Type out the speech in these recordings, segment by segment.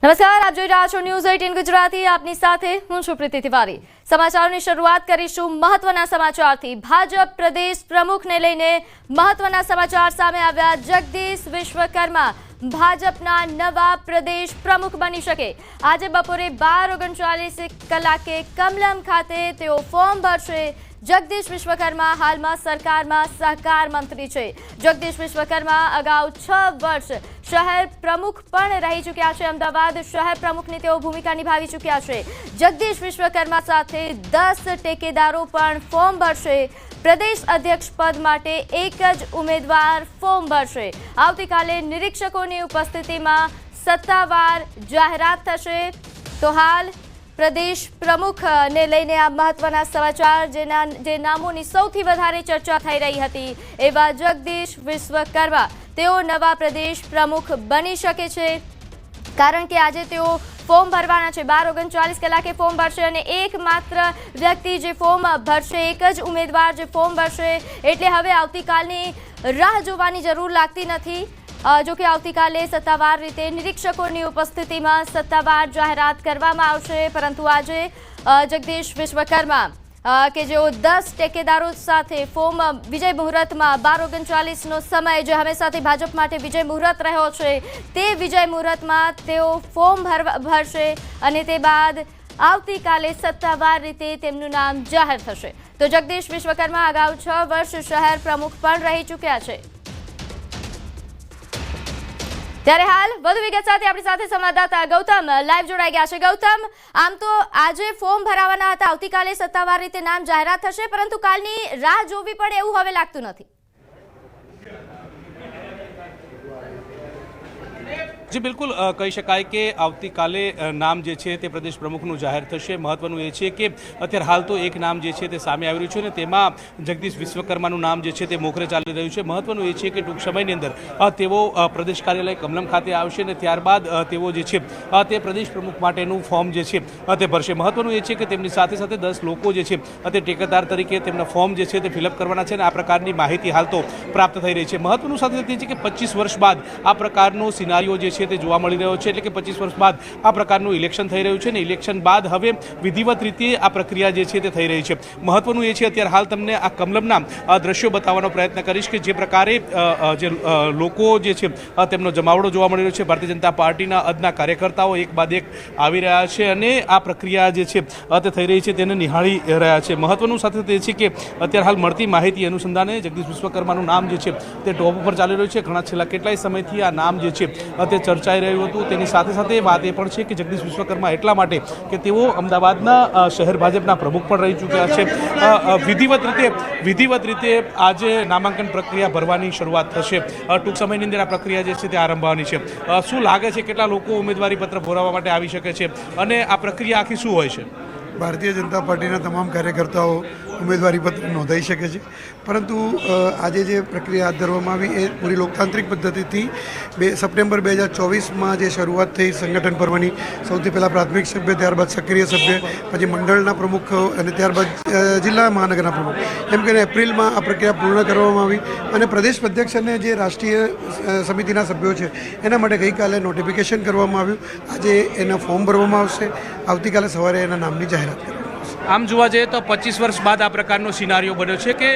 નમસ્કાર, આપ જોઈ રહ્યા છો ન્યૂઝ 18 ગુજરાતી। આપની સાથે હું છું પ્રીતિ તિવારી। સમાચારોની શરૂઆત કરીશું મહત્વના સમાચારથી। ભાજપ પ્રદેશ પ્રમુખને લઈને મહત્વના સમાચાર સામે આવ્યા। જગદીશ વિશ્વકર્મા ભાજપના નવા પ્રદેશ પ્રમુખ બની શકે। આજે બપોરે 12:39 કલાકે કમલમ ખાતે તેઓ ફોર્મ ભરશે। જગદીશ વિશ્વકર્મા હાલમાં સરકારમાં સહકાર મંત્રી છે। જગદીશ વિશ્વકર્મા અગાઉ 6 વર્ષ શહેર પ્રમુખ પણ રહી ચૂક્યા છે। અમદાવાદ શહેર પ્રમુખની તેઓ ભૂમિકા નિભાવી ચૂક્યા છે। જગદીશ વિશ્વકર્મા સાથે 10 ટેકેદારો પણ ફોર્મ ભરશે। પ્રદેશ અધ્યક્ષ પદ માટે એક જ ઉમેદવાર ફોર્મ ભરશે। આવતીકાલે નિરીક્ષકોની ઉપસ્થિતિમાં સત્તાવાર જાહેરાત થશે। તો હાલ પ્રદેશ પ્રમુખને લઈને આ મહત્વના સમાચાર। જે નામોની સૌથી વધારે ચર્ચા થઈ રહી હતી એવા જગદીશ વિશ્વકર્મા તેઓ નવા પ્રદેશ પ્રમુખ બની શકે છે, કારણ કે આજે તેઓ ફોર્મ ભરવાના છે। 12:39 કલાકે ફોર્મ ભરશે અને એકમાત્ર વ્યક્તિ જે ફોર્મ ભરશે, એક જ ઉમેદવાર જે ફોર્મ ભરશે, એટલે હવે આવતીકાલની રાહ જોવાની જરૂર લાગતી નથી। જો કે આવતીકાલે સત્તાવાર રીતે નિરીક્ષકોની ઉપસ્થિતિમાં સત્તાવાર જાહેરાત કરવામાં આવશે, પરંતુ આજે જગદીશ વિશ્વકર્મા કે જેઓ 10 ટેકેદારો સાથે ફોર્મ વિજય મુહૂર્તમાં 12:39નો સમય જે હંમેશાથી ભાજપ માટે વિજય મુહૂર્ત રહ્યો છે, તે વિજય મુહૂર્તમાં તેઓ ફોર્મ ભરશે અને તે બાદ આવતીકાલે સત્તાવાર રીતે તેમનું નામ જાહેર થશે। તો જગદીશ વિશ્વકર્મા અગાઉ 6 વર્ષ શહેર પ્રમુખ પણ રહી ચૂક્યા છે। ત્યારે હાલ વધુ વિગત સાથે આપણી સાથે સંવાદદાતા ગૌતમ લાઈવ જોડાઈ ગયા છે। ગૌતમ, આમ તો આજે ફોર્મ ભરાવાના હતા, આવતીકાલે સત્તાવાર રીતે નામ જાહેરાત થશે, પરંતુ કાલની રાહ જોવી પડે એવું હવે લાગતું નથી। જી બિલકુલ, કહી શકાય કે આવતીકાલે નામ જે છે તે પ્રદેશ પ્રમુખનું જાહેર થશે। મહત્વનું એ છે કે અત્યારે હાલ તો એક નામ જે છે તે સામે આવી રહ્યું છે અને તેમાં જગદીશ વિશ્વકર્માનું નામ જે છે તે મોખરે ચાલી રહ્યું છે। મહત્વનું એ છે કે ટૂંક સમયની અંદર તેઓ પ્રદેશ કાર્યાલય કમલમ ખાતે આવશે અને ત્યારબાદ તેઓ જે છે તે પ્રદેશ પ્રમુખ માટેનું ફોર્મ જે છે તે ભરશે। મહત્વનું એ છે કે તેમની સાથે સાથે 10 લોકો જે છે તે ટેકેદાર તરીકે તેમના ફોર્મ જે છે તે ફિલઅપ કરવાના છે અને આ પ્રકારની માહિતી હાલ તો પ્રાપ્ત થઈ રહી છે। મહત્વનું સાથે એ છે કે 25 વર્ષ બાદ આ પ્રકારનો સિનારીઓ જે છે તે જોવા મળી રહ્યો છે, એટલે કે 25 વર્ષ બાદ આ પ્રકારનું ઇલેક્શન થઈ રહ્યું છે અને ઇલેક્શન બાદ હવે વિધિવત રીતે આ પ્રક્રિયા જે છે તે થઈ રહી છે। મહત્વનું એ છે, અત્યારે હાલ તમને આ કમલમના દ્રશ્યો બતાવવાનો પ્રયત્ન કરીશ કે જે પ્રકારે જે લોકો જે છે તેમનો જમાવડો જોવા મળી રહ્યો છે। ભારતીય જનતા પાર્ટીના અદના કાર્યકર્તાઓ એક બાદ એક આવી રહ્યા છે અને આ પ્રક્રિયા જે છે તે થઈ રહી છે તેને નિહાળી રહ્યા છે। મહત્વનું સાથે તે છે કે અત્યારે હાલ મળતી માહિતી અનુસંધાને જગદીશ વિશ્વકર્માનું નામ જે છે તે ટોપ ઉપર ચાલી રહ્યું છે। ઘણા છેલ્લા કેટલાય સમયથી આ નામ જે છે તે ચર્ચાઈ રહ્યું હતું। તેની સાથે સાથે વાત એ પણ છે કે જગદીશ વિશ્વકર્મા એટલા માટે કે તેઓ અમદાવાદના શહેર ભાજપના પ્રમુખ પણ રહી ચૂક્યા છે। વિધિવત રીતે આજે નામાંકન પ્રક્રિયા ભરવાની શરૂઆત થશે। ટૂંક સમયની અંદર આ પ્રક્રિયા જે છે તે આરંભવાની છે। શું લાગે છે, કેટલા લોકો ઉમેદવારી પત્ર ભરવા માટે આવી શકે છે અને આ પ્રક્રિયા આખી શું હોય છે? ભારતીય જનતા પાર્ટીના તમામ કાર્યકર્તાઓ ઉમેદવારી પત્ર નોંધાઈ શકે છે, પરંતુ આજે જે પ્રક્રિયા હાથ ધરવામાં આવી એ પૂરી લોકતાંત્રિક પદ્ધતિથી સપ્ટેમ્બર 2024માં જે શરૂઆત થઈ સંગઠન પર્વની, સૌથી પહેલાં પ્રાથમિક સભ્ય, ત્યારબાદ સક્રિય સભ્ય, પછી મંડળના પ્રમુખ અને ત્યારબાદ જિલ્લા મહાનગરના પ્રમુખ, એમ કરીને એપ્રિલમાં આ પ્રક્રિયા પૂર્ણ કરવામાં આવી અને પ્રદેશ અધ્યક્ષ અને જે રાષ્ટ્રીય સમિતિના સભ્યો છે એના માટે ગઈકાલે નોટિફિકેશન કરવામાં આવ્યું। આજે એના ફોર્મ ભરવામાં આવશે, આવતીકાલે સવારે એના નામની જાહેરાત કરવામાં આવશે। આમ જોવા જઈએ તો 25 વર્ષ બાદ આ પ્રકારનો સિનારીઓ બન્યો છે કે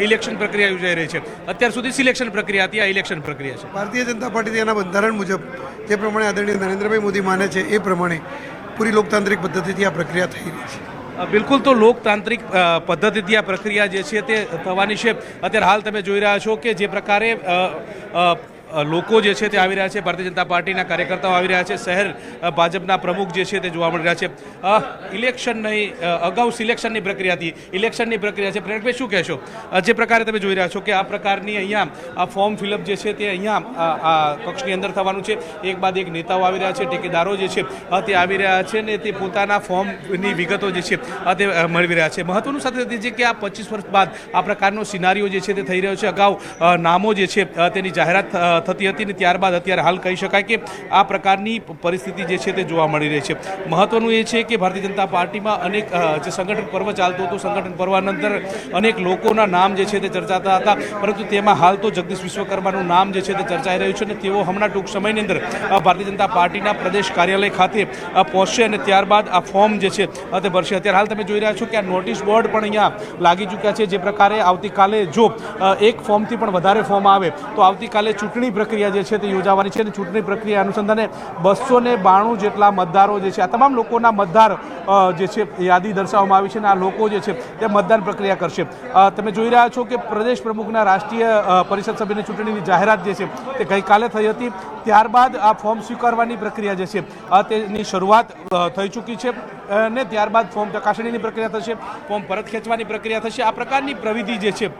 ઇલેક્શન પ્રક્રિયા યોજાઈ રહી છે। અત્યાર સુધી સિલેક્શન પ્રક્રિયા હતી, આ ઇલેક્શન પ્રક્રિયા છે। ભારતીય જનતા પાર્ટી તેના બંધારણ મુજબ જે પ્રમાણે આદરણીય નરેન્દ્રભાઈ મોદી માને છે એ પ્રમાણે પૂરી લોકતાંત્રિક પદ્ધતિથી આ પ્રક્રિયા થઈ રહી છે। બિલકુલ, તો લોકતાંત્રિક પદ્ધતિથી આ પ્રક્રિયા જે છે તે થવાની છે। અત્યારે હાલ તમે જોઈ રહ્યા છો કે જે પ્રકારે લોકો જે છે તે આવી રહ્યા છે, ભારતીય જનતા પાર્ટીના કાર્યકર્તાઓ આવી રહ્યા છે, શહેર ભાજપના પ્રમુખ જે છે તે જોવા મળી રહ્યા છે। ઇલેક્શન નહીં, અગાઉ સિલેક્શનની પ્રક્રિયા હતી, ઇલેક્શનની પ્રક્રિયા છે। પ્રેરકભાઈ, શું કહેશો? જે પ્રકારે તમે જોઈ રહ્યા છો કે આ પ્રકારની અહીંયા આ ફોર્મ ફિલઅપ જે છે તે અહીંયા આ કક્ષની અંદર થવાનું છે। એક બાદ એક નેતાઓ આવી રહ્યા છે, ટેકેદારો જે છે તે આવી રહ્યા છે ને તે પોતાના ફોર્મની વિગતો જે છે તે મેળવી રહ્યા છે। મહત્વનું સાથે તે છે કે આ 25 વર્ષ બાદ આ પ્રકારનો સિનારીઓ જે છે તે થઈ રહ્યો છે। અગાઉ નામો જે છે તેની જાહેરાત થતી હતી ને ત્યારબાદ અત્યારે હાલ કહી શકાય કે આ પ્રકારની પરિસ્થિતિ જે છે તે જોવા મળી રહી છે. મહત્વનું એ છે કે ભારતીય જનતા પાર્ટીમાં અનેક જે સંગઠન પર્વ ચાલતું હતું, સંગઠન પર્વના અંદર અનેક લોકોના નામ જે છે તે ચર્ચાતા હતા, પરંતુ તેમાં હાલ તો જગદીશ વિશ્વકર્માનું નામ જે છે તે ચર્ચાઈ રહ્યું છે અને તેઓ હમણાં ટૂંક સમયની અંદર ભારતીય જનતા પાર્ટીના પ્રદેશ કાર્યાલય ખાતે પહોંચશે અને ત્યારબાદ આ ફોર્મ જે છે તે ભરશે. અત્યારે હાલ તમે જોઈ રહ્યા છો કે આ નોટિસ બોર્ડ પણ અહીંયા લાગી ચૂક્યા છે. જે પ્રકારે આવતીકાલે જો એક ફોર્મથી પણ વધારે ફોર્મ આવે તો આવતીકાલે ચૂંટણી પ્રક્રિયા જે છે તે યોજાવાની છે અને ચૂંટણી પ્રક્રિયા અનુસંધાને 292 જેટલા મતદારો જે છે, આ તમામ લોકોના મતદાર જે છે યાદી દર્શાવવામાં આવી છે અને આ લોકો જે છે તે મતદાન પ્રક્રિયા કરશે. તમે જોઈ રહ્યા છો કે પ્રદેશ પ્રમુખના રાષ્ટ્રીય પરિષદ સભ્યની ચૂંટણીની જાહેરાત જે છે તે ગઈકાલે થઈ હતી. ત્યારબાદ આ ફોર્મ સ્વીકારવાની પ્રક્રિયા જે છે તેની શરૂઆત થઈ ચૂકી છે અને ત્યારબાદ ફોર્મ ચકાસણીની પ્રક્રિયા થશે, ફોર્મ પરત ખેંચવાની પ્રક્રિયા થશે. આ પ્રકારની પ્રવિધિ જે છે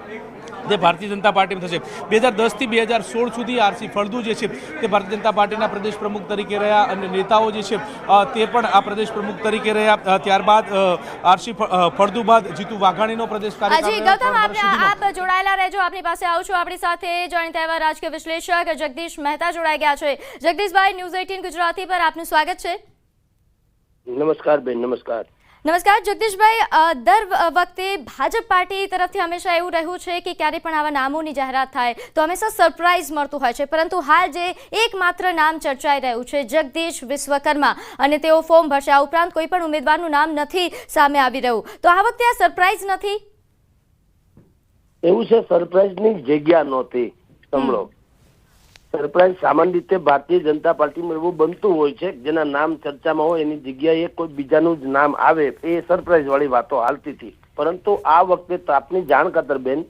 તે ભારતીય જનતા પાર્ટીમાં થશે. 2010થી 2016 સુધી આરસી ફળદુ જે છે તે ભારતીય જનતા પાર્ટીના પ્રદેશ પ્રમુખ તરીકે રહ્યા અને નેતાઓ જે છે તે પણ આ પ્રદેશ પ્રમુખ તરીકે રહ્યા. ત્યારબાદ આરસી ફળદુ બાદ જીતુ વાઘાણીનો પ્રદેશ જી ગૌતમ, આપ જોડાયેલા રહેજો. આપની પાસે આવું છું. આપણી સાથે જાણીતા એવા રાજકીય વિશ્લેષક જગદીશ મહેતા જોડાઈ ગયા છે. જગદીશભાઈ, ન્યૂઝ 18 ગુજરાતી પર આપનું સ્વાગત છે. નમસ્કાર બેન. નમસ્કાર. નમસ્કાર જગદીશભાઈ, દર વખતે ભાજપ પાર્ટી તરફથી હંમેશા એવું રહ્યું છે કે ક્યારે પણ આવા નામોની જાહેરાત થાય તો હંમેશા સરપ્રાઇઝ મળતું હોય છે, પરંતુ હાલ જે એકમાત્ર નામ ચર્ચાઈ રહ્યું છે જગદીશ વિશ્વકર્મા અને તેઓ ફોર્મ ભરશે. આ ઉપરાંત કોઈ પણ ઉમેદવારનું નામ નથી સામે આવી રહ્યું, તો આ વખતે આ સરપ્રાઇઝ નથી? એવું છે, સરપ્રાઇઝની જગ્યા નહોતી. સાંભળો, સરપ્રાઇઝ સામાન્ય રીતે ભારતીય જનતા પાર્ટીમાં એવું બનતું હોય છે જેના નામ ચર્ચામાં હોય એની જગ્યાએ કોઈ બીજાનું જ નામ આવે, એ સરપ્રાઇઝ વાળી વાતો હાલતી હતી. પરંતુ આ વખતે તો આપની જાણ ખાતર બેન,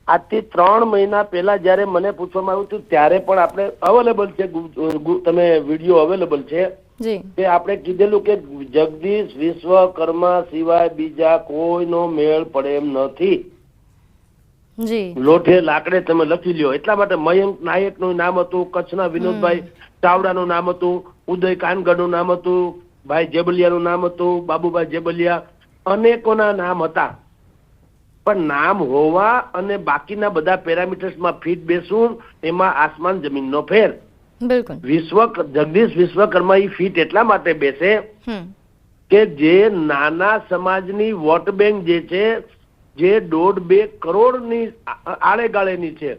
આજથી 3 મહિના પહેલા જયારે મને પૂછવામાં આવ્યું હતું ત્યારે પણ આપણે અવેલેબલ છે, તમે વિડીયો અવેલેબલ છે કે આપણે કીધેલું કે જગદીશ વિશ્વકર્મા સિવાય બીજા કોઈનો મેળ પડે એમ નથી. લોઠે લાકડે તમે લખી લ્યો. એટલા માટે મયંક નાયક નું નામ હતું, કચ્છના વિનોદભાઈ ચાવડાનું નામ હતું, ઉદય કાનગઢનું નામ હતું, ભાઈ જેબલિયાનું નામ હતું, બાબુભાઈ જેબલિયા, અનેકોના નામ હતા. પણ નામ હોવા અને બાકીના બધા પેરામીટર્સમાં ફિટ બેસવું એમાં આસમાન જમીનનો ફેર. જગદીશ વિશ્વકર્મા ઈ ફિટ એટલા માટે બેસે કે જે નાના સમાજની વોટ બેંક જે છે, જે 1.5-2 કરોડની આળેગાળેની છે,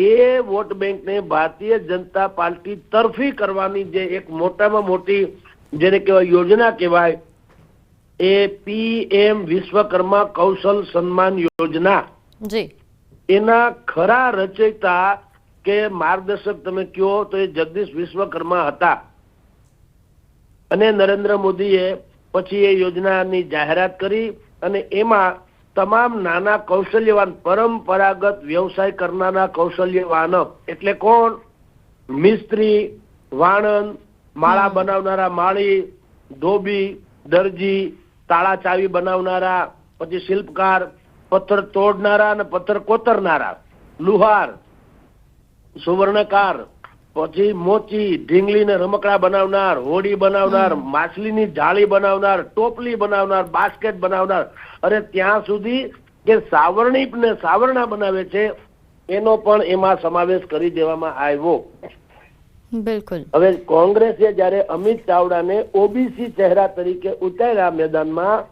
એ વોટ બેંકને ભારતીય જનતા પાર્ટી તરફી કરવાની જે એક મોટામાં મોટી જેને કહેવાય યોજના કહેવાય, એ PM વિશ્વકર્મા કૌશલ સન્માન યોજના, એના ખરા રચયિતા કે માર્ગદર્શક તમે કહો તો એ જગદીશ વિશ્વકર્મા હતા. અને નરેન્દ્ર મોદીએ પછી એ યોજનાની જાહેરાત કરી અને એમાં તમામ નાના કૌશલ્યવાન પરંપરાગત વ્યવસાય કરનારા કૌશલ્યવાન એટલે કોણ? મિસ્ત્રી, વાણંદ, માળા બનાવનારા માળી, ધોબી, દરજી, તાળા ચાવી બનાવનારા, પછી શિલ્પકાર, પથ્થર તોડનારા અને પથ્થર કોતરનારા, લુહાર, સુવર્ણકાર, પછી મોચી, ઢીંગલી ને રમકડા બનાવનાર, હોડી બનાવનાર, માછલીની જાળી બનાવનાર, ટોપલી બનાવનાર, બાસ્કેટ બનાવનાર, અરે ત્યાં સુધી કે સાવરણી ને સાવરણા બનાવે છે એનો પણ એમાં સમાવેશ કરી દેવામાં આવ્યો. બિલકુલ. હવે કોંગ્રેસે જયારે અમિત ચાવડાને ઓબીસી ચહેરા તરીકે ઉતાર્યા મેદાનમાં,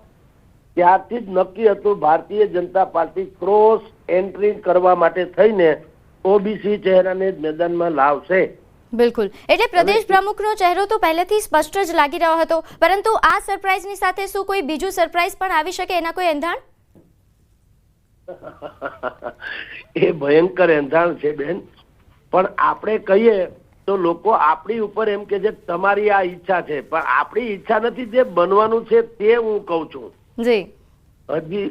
ત્યારથી જ નક્કી હતું ભારતીય જનતા પાર્ટી ક્રોસ એન્ટ્રી કરવા માટે થઈને ઓબીસી ચહેરાને મેદાનમાં લાવશે. બિલકુલ. એટલે પ્રદેશ પ્રમુખનો ચહેરો તો પહેલેથી સ્પષ્ટ જ લાગી રહ્યો હતો, પરંતુ આ સરપ્રાઇઝની સાથે શું કોઈ બીજું સરપ્રાઇઝ પણ આવી શકે, એના કોઈ એંધાણ? એ ભયંકર એંધાણ છે બેન. પણ આપણે કહીએ તો લોકો આપણી ઉપર એમ કે છે તમારી આ ઈચ્છા છે, પણ આપણી ઈચ્છા નથી, જે બનવાનું છે તે હું કઉ છું. હજી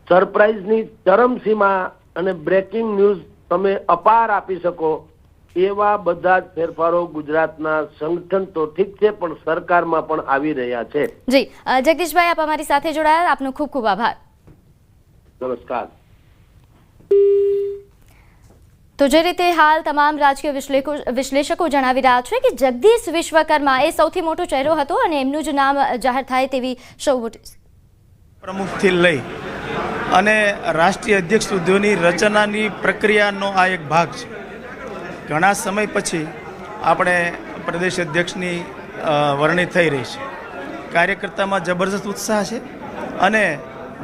સરપ્રાઇઝની ચરમસીમા અને બ્રેકિંગ ન્યૂઝ તમે અપાર આપી શકો એવા બધા જ ફેરફારો ગુજરાતના સંગઠન તો ઠીક છે પણ સરકારમાં પણ આવી રહ્યા છે. જી જગદીશભાઈ, આપ અમારી સાથે જોડાયા, આપનો ખૂબ ખૂબ આભાર. નમસ્કાર. તો જે રીતે હાલ તમામ રાજકીય વિશ્લેષકો જણાવી રહ્યા છે કે જગદીશ વિશ્વકર્મા એ સૌથી મોટો ચહેરો હતો અને એમનું જ નામ જાહેર થાય તેવી સૌ પ્રમુખથી લઈ અને રાષ્ટ્રીય અધ્યક્ષ સુધીની રચનાની પ્રક્રિયાનો આ એક ભાગ છે. ઘણા સમય પછી આપણે પ્રદેશ અધ્યક્ષની વરણી થઈ રહી છે. કાર્યકર્તામાં જબરજસ્ત ઉત્સાહ છે અને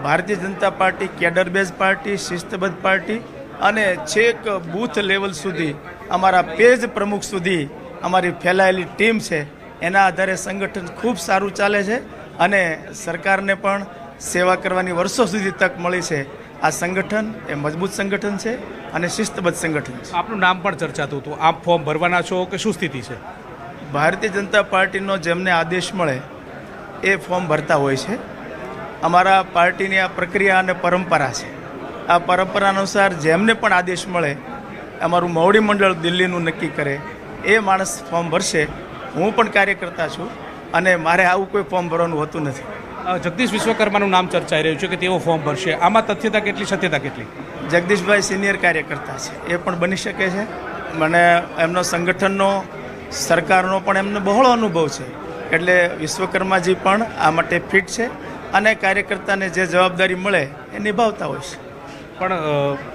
Bharatiya Janata Party cadre base party, શિસ્તબદ્ધ પાર્ટી અને છેક બૂથ લેવલ સુધી અમારા પેજ પ્રમુખ સુધી અમારી ફેલાયેલી ટીમ છે. એના આધારે સંગઠન ખૂબ સારું ચાલે છે અને સરકારને પણ સેવા કરવાની વર્ષો સુધી તક મળી છે. આ સંગઠન એ મજબૂત સંગઠન છે અને શિસ્તબદ્ધ સંગઠન છે. આપનું નામ પણ ચર્ચાતું હતું. આપ ફોર્મ ભરવાના છો કે શું સ્થિતિ છે? ભારતીય જનતા પાર્ટીનો જેમને આદેશ મળે એ ફોર્મ ભરતા હોય છે. અમારા પાર્ટીની આ પ્રક્રિયા અને પરંપરા છે. આ પરંપરા અનુસાર જેમને પણ આદેશ મળે, અમારું મોવડી મંડળ દિલ્હીનું નક્કી કરે એ માણસ ફોર્મ ભરશે. હું પણ કાર્યકર્તા છું અને મારે આવું કોઈ ફોર્મ ભરવાનું હોતું નથી. જગદીશ વિશ્વકર્માનું નામ ચર્ચાઈ રહ્યું છે કે તેઓ ફોર્મ ભરશે. આમાં તથ્યતા કેટલી, સત્યતા કેટલી? જગદીશભાઈ સિનિયર કાર્યકર્તા છે, એ પણ બની શકે છે. મને એમનો સંગઠનનો, સરકારનો પણ એમને બહોળો અનુભવ છે. એટલે વિશ્વકર્માજી પણ આ માટે ફિટ છે અને કાર્યકર્તાને જે જવાબદારી મળે એ નિભાવતા હોય છે. પણ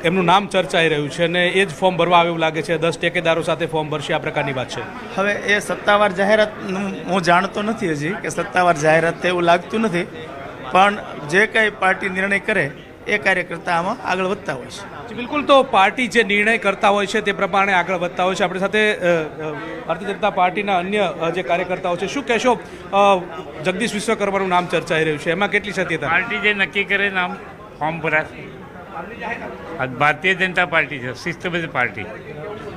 એમનું નામ ચર્ચાઈ રહ્યું છે અને એ જ ફોર્મ ભરવા આવે એવું લાગે છે. 10 ટેકેદારો સાથે ફોર્મ ભરશે, આ પ્રકારની વાત છે. હવે એ સત્તાવાર જાહેરાત હું જાણતો નથી હજી કે સત્તાવાર જાહેરાત એવું લાગતું નથી, પણ જે કંઈ પાર્ટી નિર્ણય કરે એ કાર્યકર્તા આમાં આગળ વધતા હોય છે. જી, બિલકુલ. તો પાર્ટી જે નિર્ણય કરતા હોય છે તે પ્રમાણે આગળ વધતા હોય છે. આપણી સાથે ભારતીય જનતા પાર્ટીના અન્ય જે કાર્યકર્તાઓ છે, શું કહેશો? જગદીશ વિશ્વકર્માનું નામ ચર્ચાઈ રહ્યું છે, એમાં કેટલી સત્યતા? પાર્ટી જે નક્કી કરે નામ ફોર્મ ભરાશે. આ ભારતીય જનતા પાર્ટી છે, શિસ્તબદ્ધ પાર્ટી.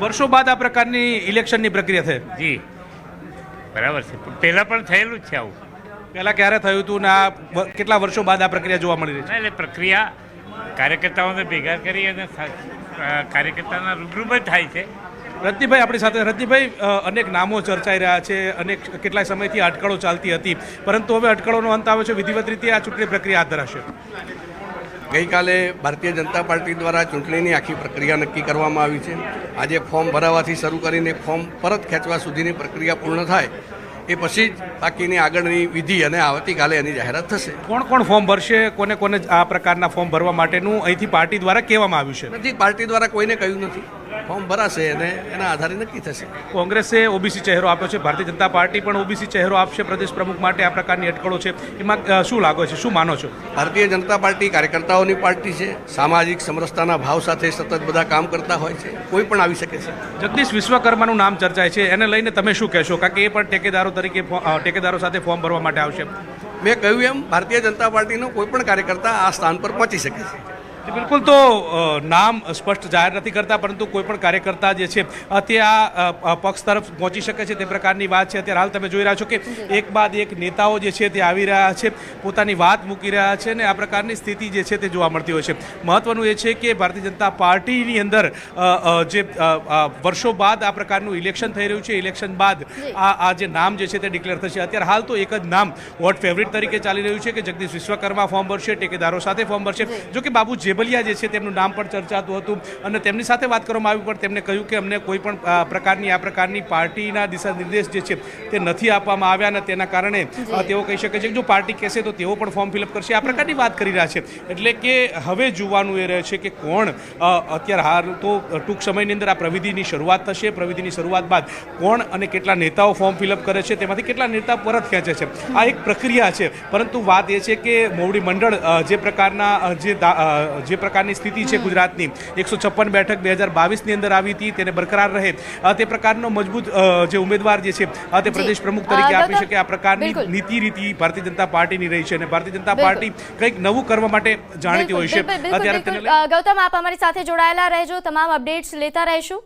વર્ષો બાદ આ પ્રકારની ઇલેક્શનની પ્રક્રિયા થઈ. જી બરાબર છે. પહેલાં પણ થયેલું જ છે આવું. પહેલાં ક્યારે થયું હતું ને આ કેટલા વર્ષો બાદ આ પ્રક્રિયા જોવા મળી રહી છે? એટલે પ્રક્રિયા કાર્યકર્તાઓને ભેગા કરી અને કાર્યકર્તાના રૂબરૂ જ થાય છે. રજનીભાઈ આપણી સાથે. રજનીભાઈ, અનેક નામો ચર્ચાઈ રહ્યા છે, અનેક કેટલાય સમયથી અટકળો ચાલતી હતી, પરંતુ હવે અટકળોનો અંત આવ્યો છે. વિધિવત રીતે આ ચૂંટણી પ્રક્રિયા હાથ ધરાશે. ગઈકાલે ભારતીય જનતા પાર્ટી દ્વારા ચૂંટણીની આખી પ્રક્રિયા નક્કી કરવામાં આવી છે. આજે ફોર્મ ભરાવાથી શરૂ કરીને ફોર્મ પરત ખેંચવા સુધીની પ્રક્રિયા પૂર્ણ થાય એ પછી જ બાકીની આગળની વિધિ અને આવતીકાલે એની જાહેરાત થશે. કોણ કોણ ફોર્મ ભરશે, કોને કોને આ પ્રકારના ફોર્મ ભરવા માટેનું અહીંથી પાર્ટી દ્વારા કહેવામાં આવ્યું છે? નથી, પાર્ટી દ્વારા કોઈને કહ્યું નથી. ફોર્મ ભરાશે અને એના આધારે નક્કી થશે. કોંગ્રેસે ઓબીસી ચહેરો આપ્યો છે, ભારતીય જનતા પાર્ટી પણ ઓબીસી ચહેરો આપશે પ્રદેશ પ્રમુખ માટે. આ પ્રકારની અટકળો છે, એમાં શું લાગે છે, શું માનો છો? ભારતીય જનતા પાર્ટી કાર્યકર્તાઓની પાર્ટી છે. સામાજિક સમરસતાના ભાવ સાથે સતત બધા કામ કરતા હોય છે. કોઈ પણ આવી શકે છે. જગદીશ વિશ્વકર્માનું નામ ચર્ચાય છે, એને લઈને તમે શું કહેશો? કારણ કે એ પણ ટેકેદારો તરીકે ટેકેદારો સાથે ફોર્મ ભરવા માટે આવશે. મેં કહ્યું એમ ભારતીય જનતા પાર્ટીનો કોઈ પણ કાર્યકર્તા આ સ્થાન પર પહોંચી શકે છે. બિલકુલ. તો નામ સ્પષ્ટ જાહેર નથી કરતા, પરંતુ કોઈ પણ કાર્યકર્તા જે છે તે આ પક્ષ તરફ પહોંચી શકે છે તે પ્રકારની વાત છે. અત્યારે હાલ તમે જોઈ રહ્યા છો કે એક બાદ એક નેતાઓ જે છે તે આવી રહ્યા છે, પોતાની વાત મૂકી રહ્યા છે અને આ પ્રકારની સ્થિતિ જે છે તે જોવા મળતી હોય છે. મહત્વનું એ છે કે ભારતીય જનતા પાર્ટીની અંદર જે વર્ષો બાદ આ પ્રકારનું ઇલેક્શન થઈ રહ્યું છે, ઇલેક્શન બાદ આ જે નામ જે છે તે ડિક્લેર થશે. અત્યારે હાલ તો એક જ નામ વોટ ફેવરિટ તરીકે ચાલી રહ્યું છે કે જગદીશ વિશ્વકર્મા ફોર્મ ભરશે, ટેકેદારો સાથે ફોર્મ ભરશે. જો કે બાબુ જેબલિયા જે છે તેમનું નામ પણ ચર્ચાતું હતું અને તેમની સાથે વાત કરવામાં આવી, પણ તેમણે કહ્યું કે અમને કોઈ પણ આ પ્રકારની પાર્ટીના દિશા નિર્દેશ જે છે તે નથી આપવામાં આવ્યા અને તેના કારણે તેઓ કહી શકે છે કે જો પાર્ટી કહેશે તો તેઓ પણ ફોર્મ ફિલઅપ કરશે. આ પ્રકારની વાત કરી રહ્યા છે. એટલે કે હવે જોવાનું એ રહે છે કે કોણ અત્યારે હાલ તો ટૂંક સમયની અંદર આ પ્રવિધિની શરૂઆત થશે. પ્રવિધિની શરૂઆત બાદ કોણ અને કેટલા નેતાઓ ફોર્મ ફિલઅપ કરે છે, તેમાંથી કેટલા નેતા પરત ખેંચે છે, આ એક પ્રક્રિયા છે. પરંતુ વાત એ છે કે મોવડી મંડળ જે પ્રકારના જે પ્રકારની સ્થિતિ છે ગુજરાતની, 156 બેઠક 2022ની અંદર આવી હતી, તેને બરકરાર રહે તે પ્રકારનો મજબૂત જે ઉમેદવાર જે છે તે પ્રદેશ પ્રમુખ તરીકે આપી શકે, આ પ્રકારની નીતિ રીતિ ભારતીય જનતા પાર્ટીની રહી છે અને ભારતીય જનતા પાર્ટી કંઈક નવું કરવા માટે જાણીતી હોય છે. ગૌતમ, આપ અમારી સાથે જોડાયેલા રહેજો, તમામ અપડેટ્સ લેતા રહીશું.